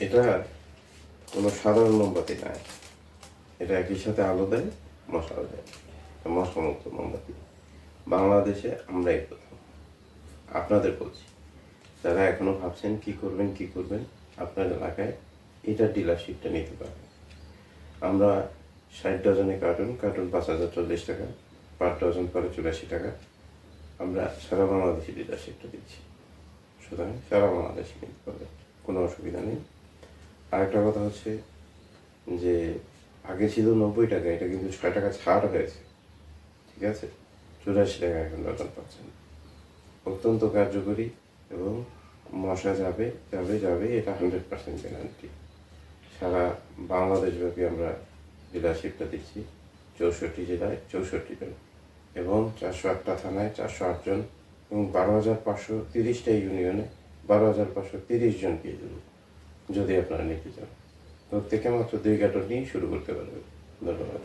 এটা কোনো সাধারণ মোমবাতি নয়, এটা একই সাথে আলো দেয়, মশাও দেয়। মশামুক্ত মোমবাতি বাংলাদেশে আমরাই প্রথম। আপনাদের বলছি, যারা এখনো ভাবছেন কি করবেন, আপনার এলাকায় এটার ডিলারশিপটা নিতে পারবেন। আমরা 60 ডজনে কার্টুন 5,040 টাকা, পার ডজন পরে 84 টাকা। আমরা সারা বাংলাদেশে ডিলারশিপটা দিচ্ছি, সুতরাং সারা বাংলাদেশে নিতে পারবেন, কোনো অসুবিধা নেই। আরেকটা কথা হচ্ছে যে আগে ছিল 90 টাকা, এটা কিন্তু 6 টাকা ছাড় হয়েছে, ঠিক আছে? 84 টাকা এখন ডজন পাচ্ছেন। অত্যন্ত কার্যকরী এবং মশা যাবে যাবে যাবে, এটা 100% গ্যারান্টি। সারা বাংলাদেশব্যাপী আমরা ডিলারশিপটা দিচ্ছি, 64 জেলায় 64 জন এবং 408টা থানায় 408 জন এবং 12,530টা ইউনিয়নে 12,530 জন পেয়ে যাবেন যদি আপনারা নিতে চান। প্রত্যেকে মাত্র 2 কার্টন নিয়েই শুরু করতে পারবেন। ধন্যবাদ।